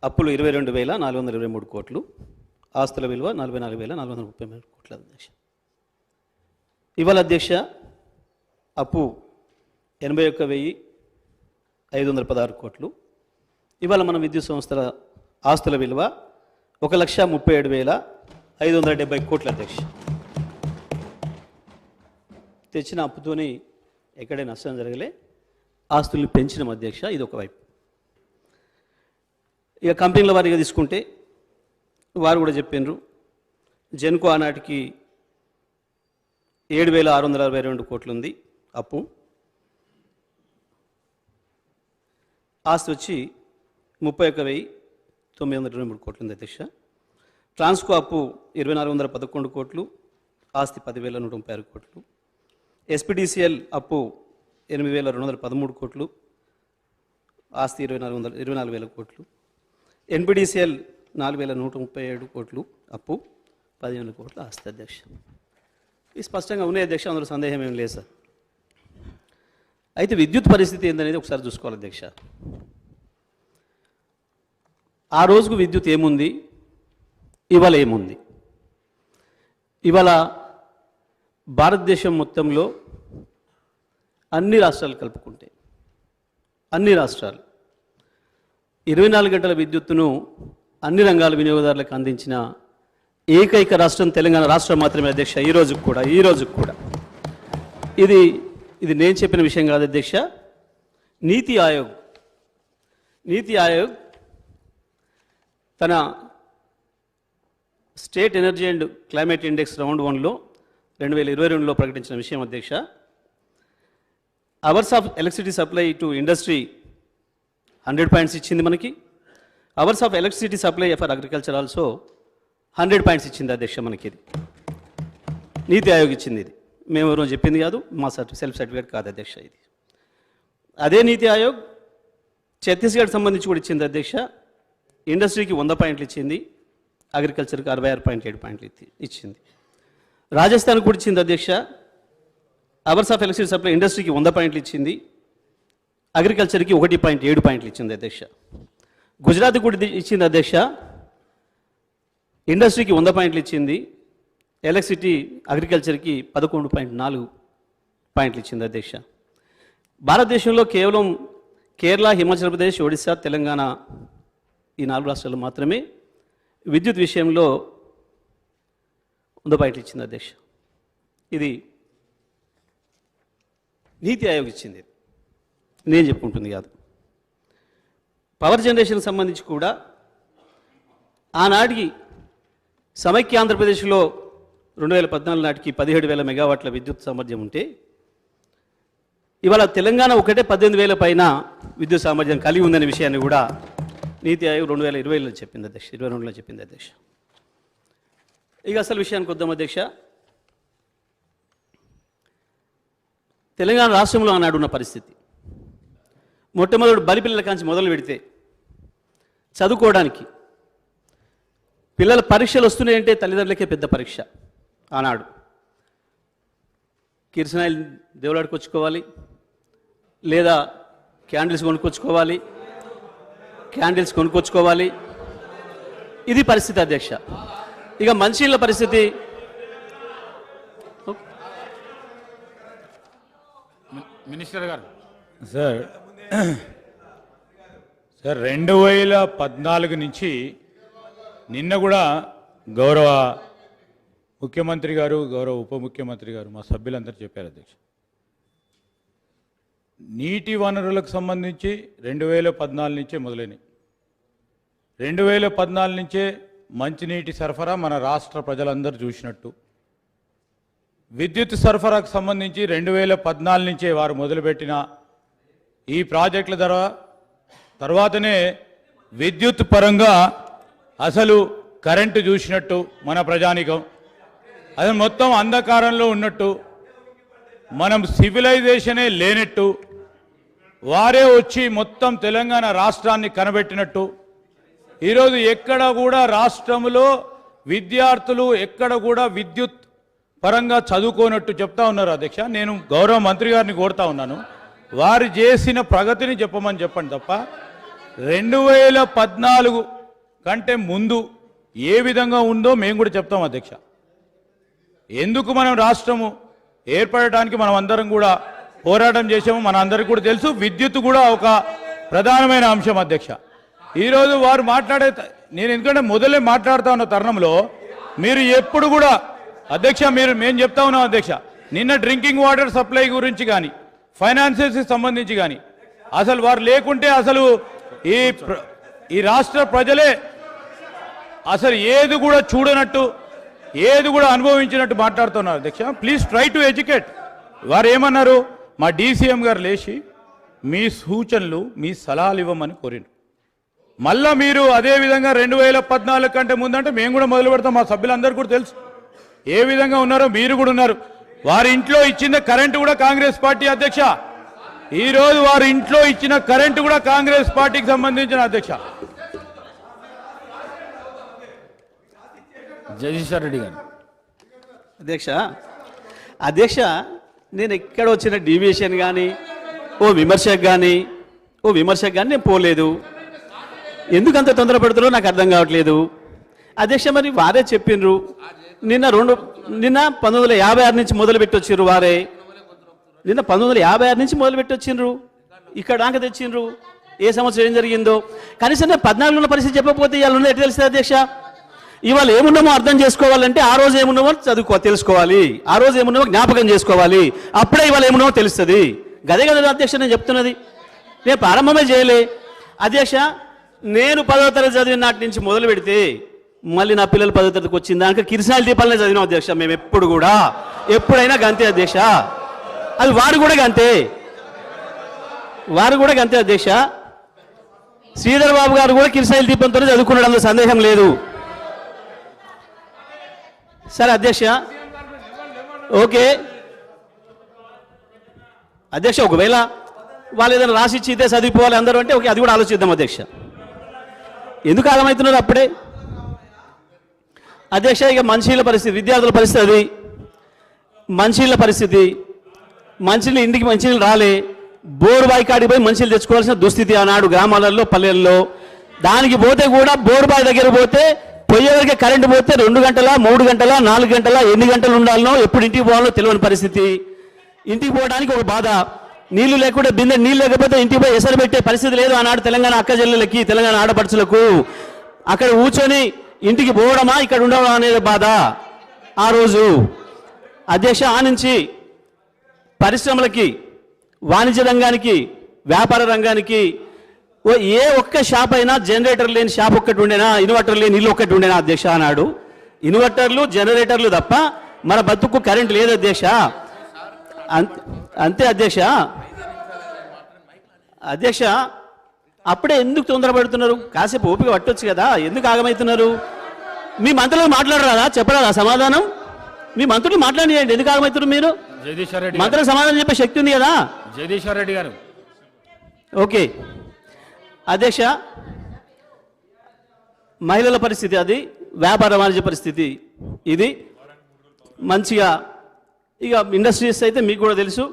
అప్పులు 22,423 కోట్లు, ఆస్తుల విలువ 44,433 కోట్ల అధ్యక్ష. ఇవాళ అధ్యక్ష అప్పు 81,516 కోట్లు. ఇవాళ మన విద్యుత్ సంస్థల ఆస్తుల విలువ 1,37,570 కోట్ల అధ్యక్ష. తెచ్చిన అప్పుతోని ఎక్కడే నష్టం జరగలే, ఆస్తుల్ని పెంచిన అధ్యక్ష. ఇది ఒకవైపు. ఇక కంపెనీల వారిగా తీసుకుంటే వారు కూడా చెప్పినారు, జెన్కో ఆనాటికి 7,662 కోట్లు ఉంది అప్పు, ఆస్తి వచ్చి 31,923 కోట్లు ఉంది అధ్యక్ష. ట్రాన్స్కో అప్పు 2,411 కోట్లు, ఆస్తి 10,136 కోట్లు. ఎస్పీడీసీఎల్ అప్పు 8,213 కోట్లు, ఆస్తి 24,000 కోట్లు. ఎన్పీడీసీఎల్ 4,137 కోట్లు అప్పు, 15 కోట్ల ఆస్తి అధ్యక్ష. ఇది స్పష్టంగా ఉన్నాయి అధ్యక్ష, అందులో సందేహం ఏం లేదు సార్. అయితే విద్యుత్ పరిస్థితి ఏందనేది ఒకసారి చూసుకోవాలి అధ్యక్ష. ఆ రోజుకు విద్యుత్ ఏముంది, ఇవాళ ఏముంది? ఇవాళ భారతదేశం మొత్తంలో అన్ని రాష్ట్రాలు కలుపుకుంటే అన్ని రాష్ట్రాలు 24 గంటల విద్యుత్తును అన్ని రంగాల వినియోగదారులకు అందించిన ఏకైక రాష్ట్రం తెలంగాణ రాష్ట్రం మాత్రమే అధ్యక్ష. ఈ రోజుకు కూడా ఇది నేను చెప్పిన విషయం కాదు అధ్యక్ష. నీతి ఆయోగ్ తన state energy and climate index round 1లో 2022లో ప్రకటించిన విషయం అధ్యక్ష. Hours of electricity supply to industry 100 points ఇచ్చింది మనకి. Hours of electricity supply for agriculture also 100 points ఇచ్చింది అధ్యక్ష మనకి. ఇది నీతి ఆయోగ్ ఇచ్చింది. ఇది మేము ఎవరో చెప్పింది కాదు, మా సెల్ఫ్ సర్టిఫికేట్ కాదు అధ్యక్ష. ఇది అదే నీతి ఆయోగ్ ఛత్తీస్గఢ్ సంబంధించి కూడా ఇచ్చింది అధ్యక్ష. ఇండస్ట్రీకి 100 పాయింట్లు ఇచ్చింది, అగ్రికల్చర్కి 66.7 పాయింట్లు ఇచ్చింది. రాజస్థాన్ కూడా ఇచ్చింది అధ్యక్ష. అవర్స్ ఆఫ్ ఎలక్ట్రిసిటీ సప్లై ఇండస్ట్రీకి 100 పాయింట్లు ఇచ్చింది, అగ్రికల్చర్కి 1.7 పాయింట్లు ఇచ్చింది అధ్యక్ష. గుజరాత్ కూడా ఇచ్చింది అధ్యక్ష. ఇండస్ట్రీకి 100 పాయింట్లు ఇచ్చింది, ఎలక్ట్రిసిటీ అగ్రికల్చర్కి 11.4 పాయింట్లు ఇచ్చింది అధ్యక్ష. భారతదేశంలో కేవలం కేరళ, హిమాచల్ ప్రదేశ్, ఒడిశా, తెలంగాణ ఈ 4 రాష్ట్రాలు మాత్రమే విద్యుత్ విషయంలో 100 పాయింట్లు ఇచ్చింది అధ్యక్ష. ఇది నీతి ఆయోగ్ ఇచ్చింది, నేను చెప్పుకుంటుంది కాదు. పవర్ జనరేషన్ సంబంధించి కూడా ఆనాటికి సమైక్య ఆంధ్రప్రదేశ్లో 2014 నాటికి 17,000 మెగావాట్ల విద్యుత్ సామర్థ్యం ఉంటే ఇవాళ తెలంగాణ ఒకటే 18,000 పైన విద్యుత్ సామర్థ్యం కలిగి ఉందనే విషయాన్ని కూడా నీతి ఆయోగ్ 2020లో చెప్పింది అధ్యక్ష, 22లో చెప్పింది అధ్యక్ష. ఇక అసలు విషయానికి వద్దాం అధ్యక్ష. తెలంగాణ రాష్ట్రంలో ఆనాడు ఉన్న పరిస్థితి, మొట్టమొదటి బలిపిల్లల కాంచి మొదలు పెడితే చదువుకోవడానికి పిల్లల పరీక్షలు వస్తున్నాయంటే తల్లిదండ్రులకే పెద్ద పరీక్ష. ఆనాడు కిరసనాయిల్ దేవులాడుకొచ్చుకోవాలి, లేదా క్యాండిల్స్ కొనుక్కొచ్చుకోవాలి. ఇది పరిస్థితి అధ్యక్ష. ఇక మంచిళ్ళ పరిస్థితి, మినిస్టర్ గారు సార్ 2014 నుంచి నిన్న కూడా గౌరవ ముఖ్యమంత్రి గారు, గౌరవ ఉప ముఖ్యమంత్రి గారు, మా సభ్యులందరూ చెప్పారు అధ్యక్ష. నీటి వనరులకు సంబంధించి 2014 నుంచే మొదలైనవి. 2014 నుంచే మంచినీటి సరఫరా మన రాష్ట్ర ప్రజలందరూ చూసినట్టు, విద్యుత్ సరఫరాకు సంబంధించి 2014 నుంచే వారు మొదలుపెట్టిన ఈ ప్రాజెక్టుల తర్వాతనే విద్యుత్ పరంగా అసలు కరెంటు చూసినట్టు మన ప్రజానికం, అది మొత్తం అంధకారంలో ఉన్నట్టు, మనం సివిలైజేషనే లేనట్టు, వారే వచ్చి మొత్తం తెలంగాణ రాష్ట్రాన్ని కనబెట్టినట్టు. ఈరోజు ఎక్కడ కూడా రాష్ట్రంలో విద్యార్థులు ఎక్కడ కూడా విద్యుత్ పరంగా చదువుకోనట్టు చెప్తా ఉన్నారు అధ్యక్ష. నేను గౌరవ మంత్రి గారిని కోరుతా ఉన్నాను, వారు చేసిన ప్రగతిని చెప్పమని చెప్పండి తప్ప 2014 కంటే ముందు ఏ విధంగా ఉందో మేము కూడా చెప్తాం అధ్యక్ష. ఎందుకు మనం రాష్ట్రము ఏర్పడటానికి మనం అందరం కూడా పోరాటం చేసాము మన అందరికీ కూడా తెలుసు. విద్యుత్ కూడా ఒక ప్రధానమైన అంశం అధ్యక్ష. ఈరోజు వారు నేను ఎందుకంటే మొదలే మాట్లాడుతూ ఉన్న తరుణంలో మీరు ఎప్పుడు కూడా అధ్యక్ష మేము చెప్తా ఉన్నాం అధ్యక్ష. నిన్న డ్రింకింగ్ వాటర్ సప్లై గురించి కానీ ఫైనాన్సెస్కి సంబంధించి కానీ అసలు వారు లేకుంటే అసలు ఈ రాష్ట్ర ప్రజలే అసలు ఏది కూడా చూడనట్టు ఏది కూడా అనుభవించినట్టు మాట్లాడుతున్నారు అధ్యక్ష. Please try to educate. వారు ఏమన్నారు, మా డీసీఎం గారు లేచి మీ సూచనలు మీ సలహాలు ఇవ్వమని కోరిండు. మళ్ళా మీరు అదేవిధంగా 2014 కంటే ముందంటే మేము కూడా మొదలు పెడతాం. మా సభ్యులందరూ కూడా తెలుసు ఏ విధంగా ఉన్నారో, మీరు కూడా ఉన్నారు. వారి ఇంట్లో ఇచ్చిన కరెంటు కూడా కాంగ్రెస్ పార్టీ అధ్యక్ష. ఈరోజు వారి ఇంట్లో ఇచ్చిన కరెంటు కూడా కాంగ్రెస్ పార్టీకి సంబంధించిన అధ్యక్ష. జగదీశ్వర్ రెడ్డి గారు. అధ్యక్ష నేను ఎక్కడ వచ్చిన డీవియేషన్ కానీ ఓ విమర్శకు కానీ నేను పోలేదు. ఎందుకంత తొందరపడుతున్నారో నాకు అర్థం కావట్లేదు అధ్యక్ష. మరి వారే చెప్పిండ్రు నిన్న 1956 నుంచి మొదలుపెట్టి వచ్చిండ్రు. వారే నిన్న 1956 నుంచి మొదలుపెట్టి వచ్చిండ్రు. ఇక్కడ దాకా తెచ్చిండ్రు. ఏ సంవత్సరం ఏం జరిగిందో కనీసం 14 ఉన్న పరిస్థితి చెప్పకపోతే ఇవాళ ఉన్న ఎట్లా తెలుస్తుంది అధ్యక్ష? ఇవాళ ఏమున్నామో అర్థం చేసుకోవాలంటే ఆ రోజు ఏమున్నామో తెలుసుకోవాలి, ఆ రోజు ఏమున్నామో జ్ఞాపకం చేసుకోవాలి. అప్పుడే ఇవాళ ఏమున్నామో తెలుస్తుంది. గదే కదా అధ్యక్ష నేను చెప్తున్నది. నేను ప్రారంభమే చేయలే అధ్యక్ష. నేను 10వ తరగతి చదివిన నాటి నుంచి మొదలు పెడితే మళ్ళీ నా పిల్లలు 10వ తరగతికి వచ్చిన దానికి కిరసనాయిల దీపాలనే చదివినాం అధ్యక్ష. మేము ఎప్పుడైనా గంతే అధ్యక్ష. అది వారు కూడా గంతే అధ్యక్ష. శ్రీధర్ బాబు గారు కూడా కిరసనాయిల దీపంతోనే చదువుకున్నాడు, అందులో సందేహం లేదు. సరే అధ్యక్ష, ఓకే అధ్యక్ష. ఒకవేళ వాళ్ళు ఏదైనా రాసిచ్చి ఇదే చదివిపోవాలి అందరూ అంటే ఓకే, అది కూడా ఆలోచిద్దాం అధ్యక్ష. ఎందుకు ఆగమవుతున్నారు అప్పుడే అధ్యక్ష? ఇక మంచినీళ్ళ పరిస్థితి, విద్యార్థుల పరిస్థితి, అది మంచినీళ్ళ పరిస్థితి. మంచినీళ్ళు ఇంటికి మంచినీళ్ళు రాలే. బోరు బావి కాడికి పోయి మంచినీళ్ళు తెచ్చుకోవాల్సిన దుస్థితి ఆనాడు గ్రామాలలో పల్లెల్లో. దానికి పోతే కూడా బోరు బావి దగ్గర పోతే పోయేవరకే కరెంటు పోతే 2 గంటల 3 గంటల 4 గంటల ఎన్ని గంటలు ఉండాలనో ఎప్పుడు ఇంటికి పోవాలో తెలియని పరిస్థితి. ఇంటికి పోవడానికి ఒక బాధ. నీళ్లు లేకుండా బిందె నీళ్ళు లేకపోతే ఇంటికి పోయి ఎసరు పెట్టే పరిస్థితి లేదు ఆనాడు తెలంగాణ అక్క చెల్లెలకి, తెలంగాణ ఆడపడుచులకు. అక్కడ కూర్చొని ఇంటికి పోవడమా ఇక్కడ ఉండడం అనేది బాధ ఆ రోజు అధ్యక్ష. ఆ నుంచి పరిశ్రమలకి, వాణిజ్య రంగానికి, వ్యాపార రంగానికి ఏ ఒక్క షాప్ అయినా జనరేటర్ లేని షాప్ ఒక్కటి ఉండేనా, ఇన్వర్టర్ లేని ఇల్లు ఒక్కటి ఉండేనా అధ్యక్ష? అన్నాడు ఇన్వర్టర్లు జనరేటర్లు తప్ప మన బతుకు కరెంట్ లేదు అధ్యక్ష. అంతే అధ్యక్ష. అప్పుడే ఎందుకు తొందరపడుతున్నారు? కాసేపు ఓపిక పట్టొచ్చు కదా, ఎందుకు ఆగమవుతున్నారు? మీ మంత్రులు మాట్లాడరాదా? చెప్పరాదా సమాధానం? మీ మంత్రులు మాట్లాడియండి, ఎందుకు ఆగమవుతున్నారు మీరు? మంత్రులకు సమాధానం చెప్పే శక్తి ఉంది కదా. జగదీశ్వర్ రెడ్డి గారు. ఓకే అధ్యక్ష, మహిళల పరిస్థితి అది, వ్యాపార వాణిజ్య పరిస్థితి ఇది. మంచిగా ఇక ఇండస్ట్రీస్ అయితే మీకు కూడా తెలుసు,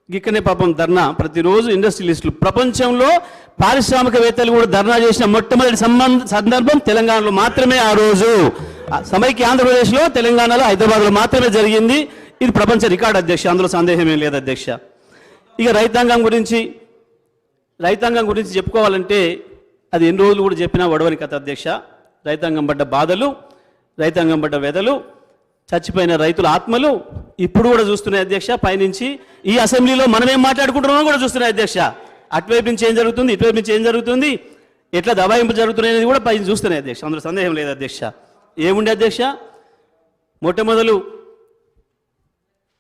ఇక్కడనే పాపం ధర్నా ప్రతిరోజు ఇండస్ట్రియలిస్టులు. ప్రపంచంలో పారిశ్రామికవేత్తలు కూడా ధర్నా చేసిన మొట్టమొదటి సందర్భం తెలంగాణలో మాత్రమే. ఆ రోజు సమైక్య ఆంధ్రప్రదేశ్లో, తెలంగాణలో, హైదరాబాద్లో మాత్రమే జరిగింది. ఇది ప్రపంచ రికార్డు అధ్యక్ష, అందులో సందేహమేం లేదు అధ్యక్ష. ఇక రైతాంగం గురించి చెప్పుకోవాలంటే అది ఎన్ని రోజులు కూడా చెప్పినా వడవని కథ అధ్యక్ష. రైతాంగం పడ్డ బాధలు, రైతాంగం పడ్డ వ్యధలు, చచ్చిపోయిన రైతుల ఆత్మలు ఇప్పుడు కూడా చూస్తున్నాయి అధ్యక్ష. పైనుంచి ఈ అసెంబ్లీలో మనం ఏం మాట్లాడుకుంటున్నామో కూడా చూస్తున్నాయి అధ్యక్ష. అటువైపు నుంచి ఏం జరుగుతుంది, ఇటువైపు నుంచి ఏం జరుగుతుంది, ఎట్లా దబాయింపు జరుగుతున్నాయి అనేది కూడా పైన చూస్తున్నాయి అధ్యక్ష, అందులో సందేహం లేదు అధ్యక్ష. ఏముండే అధ్యక్ష, మొట్టమొదలు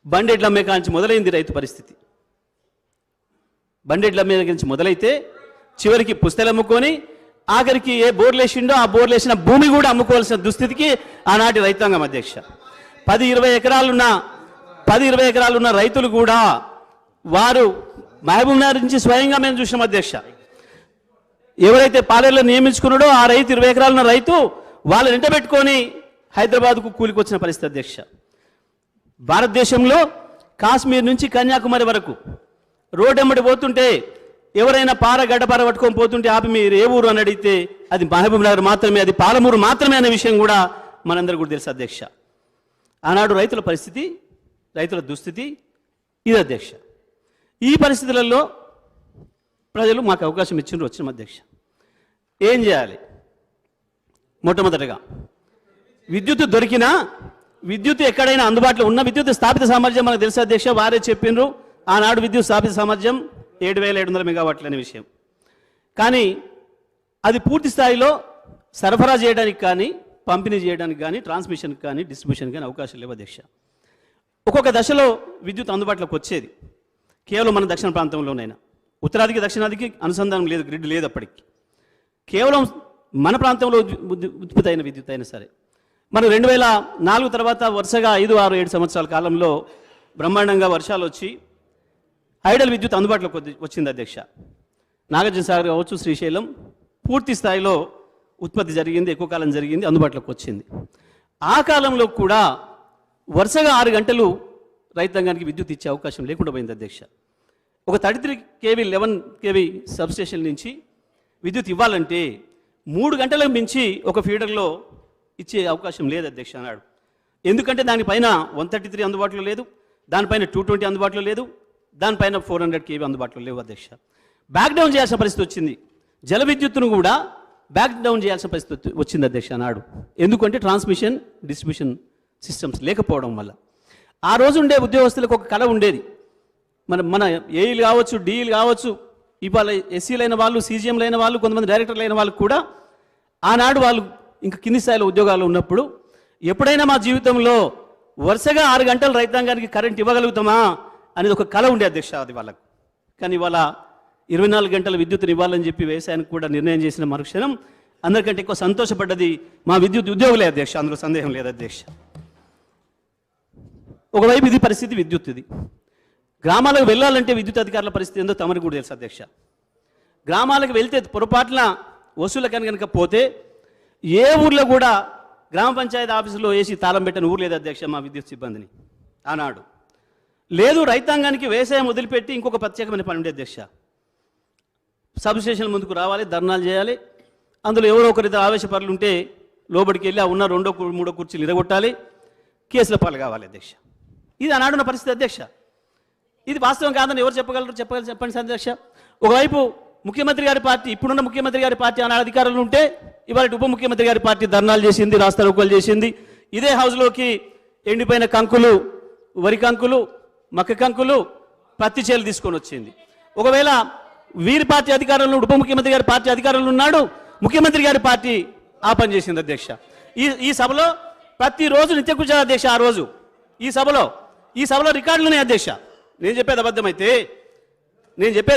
బండెడ్ల అమ్మే కాంచి మొదలైంది రైతు పరిస్థితి. బండెడ్ల అమ్మే నుంచి మొదలైతే చివరికి పుస్తలు అమ్ముకొని ఆఖరికి ఏ బోర్లేసిండో ఆ బోర్లేసిన భూమి కూడా అమ్ముకోవాల్సిన దుస్థితికి ఆనాటి రైతాంగం అధ్యక్ష. 10-20 ఎకరాలున్న రైతులు కూడా వారు మహబూబ్నగర్ నుంచి స్వయంగా మేము చూసాం అధ్యక్ష. ఎవరైతే పాలేరులో నియమించుకున్నాడో ఆ రైతు 20 ఎకరాలున్న రైతు వాళ్ళు వెంట పెట్టుకొని హైదరాబాద్కు కూలికొచ్చిన పరిస్థితి అధ్యక్ష. భారతదేశంలో కాశ్మీర్ నుంచి కన్యాకుమారి వరకు రోడ్డెమ్మడి పోతుంటే ఎవరైనా గడ్డపార పట్టుకొని పోతుంటే ఆపి మీరు ఏ ఊరు అని అడిగితే అది మహబూబ్ నగర్ మాత్రమే, అది పాలమూరు మాత్రమే అనే విషయం కూడా మనందరూ కూడా తెలుసు అధ్యక్ష. ఆనాడు రైతుల పరిస్థితి, రైతుల దుస్థితి ఇది అధ్యక్ష. ఈ పరిస్థితులలో ప్రజలు మాకు అవకాశం ఇచ్చిండ్రు, వచ్చిన అధ్యక్ష. ఏం చేయాలి? మొట్టమొదటగా విద్యుత్ దొరికినా, విద్యుత్ ఎక్కడైనా అందుబాటులో ఉన్న విద్యుత్ స్థాపిత సామర్థ్యం మనకు తెలుసు అధ్యక్ష. వారే చెప్పిండ్రు ఆనాడు విద్యుత్ స్థాపిత సామర్థ్యం 7,700 మెగావాట్లు అనే విషయం. కానీ అది పూర్తి స్థాయిలో సరఫరా చేయడానికి కానీ, పంపిణీ చేయడానికి కానీ, ట్రాన్స్మిషన్కి కానీ, డిస్ట్రిబ్యూషన్కి కానీ అవకాశం లేవు అధ్యక్ష. ఒక్కొక్క దశలో విద్యుత్ అందుబాటులోకి వచ్చేది కేవలం మన దక్షిణ ప్రాంతంలోనైనా. ఉత్తరాదికి దక్షిణాదికి అనుసంధానం లేదు, గ్రిడ్ లేదు అప్పటికి. కేవలం మన ప్రాంతంలో ఉత్పత్తి అయిన విద్యుత్ అయినా సరే. మనం 2004 తర్వాత వరుసగా 5, 6, 7 సంవత్సరాల కాలంలో బ్రహ్మాండంగా వర్షాలు వచ్చి ఐడల్ విద్యుత్ అందుబాటులోకి వచ్చింది అధ్యక్ష. నాగార్జున సాగర్ కావచ్చు, శ్రీశైలం పూర్తి స్థాయిలో ఉత్పత్తి జరిగింది, ఎక్కువ కాలం జరిగింది, అందుబాటులోకి వచ్చింది. ఆ కాలంలో కూడా వరుసగా 6 గంటలు రైతాంగానికి విద్యుత్ ఇచ్చే అవకాశం లేకుండా పోయింది అధ్యక్ష. ఒక 33 kV 11 kV సబ్స్టేషన్ నుంచి విద్యుత్ ఇవ్వాలంటే 3 గంటలకు మించి ఒక ఫీడర్లో ఇచ్చే అవకాశం లేదు అధ్యక్ష అన్నాడు. ఎందుకంటే దానిపైన 133 అందుబాటులో లేదు, దానిపైన 220 అందుబాటులో లేదు, దానిపైన 400 kV అందుబాటులో లేవు అధ్యక్ష. బ్యాక్ డౌన్ చేయాల్సిన పరిస్థితి వచ్చింది. జల విద్యుత్తును కూడా బ్యాక్ డౌన్ చేయాల్సిన పరిస్థితి వచ్చింది అధ్యక్ష అన్నాడు. ఎందుకంటే ట్రాన్స్మిషన్, డిస్ట్రిబ్యూషన్ సిస్టమ్స్ లేకపోవడం వల్ల. ఆ రోజు ఉండే ఉద్యోగస్తులకు ఒక కళ ఉండేది. మన ఏఈలు కావచ్చు, డిఈలు కావచ్చు, ఇవాళ ఎస్సీలైన వాళ్ళు, సీజీఎంలు అయిన వాళ్ళు, కొంతమంది డైరెక్టర్లు అయిన వాళ్ళు కూడా ఆనాడు వాళ్ళు ఇంకా కింది స్థాయిలో ఉద్యోగాలు ఉన్నప్పుడు ఎప్పుడైనా మా జీవితంలో వరుసగా 6 గంటలు రైతాంగానికి కరెంట్ ఇవ్వగలుగుతామా అనేది ఒక కళ ఉండే అధ్యక్ష అది వాళ్ళకు. కానీ ఇవాళ 24 గంటల విద్యుత్తుని ఇవ్వాలని చెప్పి వ్యవసాయానికి కూడా నిర్ణయం చేసిన మరుక్షణం అందరికంటే ఎక్కువ సంతోషపడ్డది మా విద్యుత్ ఉద్యోగులే అధ్యక్ష, అందులో సందేహం లేదు అధ్యక్ష. ఒకవైపు ఇది పరిస్థితి, విద్యుత్ ఇది. గ్రామాలకు వెళ్ళాలంటే విద్యుత్ అధికారుల పరిస్థితి ఏందో తమరికి కూడా తెలుసు అధ్యక్ష. గ్రామాలకు వెళ్తే పొరపాట్ల వసూలకని కనుక పోతే ఏ ఊర్లో కూడా గ్రామ పంచాయతీ ఆఫీసులో వేసి తాళం పెట్టని ఊరు లేదు అధ్యక్ష మా విద్యుత్ సిబ్బందిని ఆనాడు. లేదు, రైతాంగానికి వ్యవసాయం వదిలిపెట్టి ఇంకొక ప్రత్యేకమైన పని ఉండే అధ్యక్ష. సబ్ స్టేషన్ ముందుకు రావాలి, ధర్నాలు చేయాలి, అందులో ఎవరో ఒకరిద్దరు ఆవేశపరులు ఉంటే లోబడికి వెళ్ళి ఆ ఉన్న 2, 3 కుర్చీలు ఇరగొట్టాలి, కేసుల పాలు కావాలి అధ్యక్ష. ఇది ఆనాడున్న పరిస్థితి అధ్యక్ష. ఇది వాస్తవం కాదని ఎవరు చెప్పగలరు? చెప్పండి అధ్యక్ష. ఒకవైపు ముఖ్యమంత్రి గారి పార్టీ, ఇప్పుడున్న ముఖ్యమంత్రి గారి పార్టీ ఆనాడు అధికారులు ఉంటే ఇవాళ ఉప ముఖ్యమంత్రి గారి పార్టీ ధర్నాలు చేసింది, రాస్తారోకోలు చేసింది. ఇదే హౌస్లోకి ఎండిపోయిన కంకులు, వరి కంకులు, మక్క కంకులు, పత్తి చేలు తీసుకొని వచ్చింది. ఒకవేళ వీరి పార్టీ అధికారంలో, ఉప ముఖ్యమంత్రి గారి పార్టీ అధికారంలో ఉన్నాడు, ముఖ్యమంత్రి గారి పార్టీ ఆ పని చేసింది అధ్యక్ష. ఈ సభలో ప్రతిరోజు నిత్యకృష అధ్యక్ష. ఆ రోజు ఈ సభలో రికార్డులునే అధ్యక్ష. నేను చెప్పేది అబద్ధమైతే, నేను చెప్పేది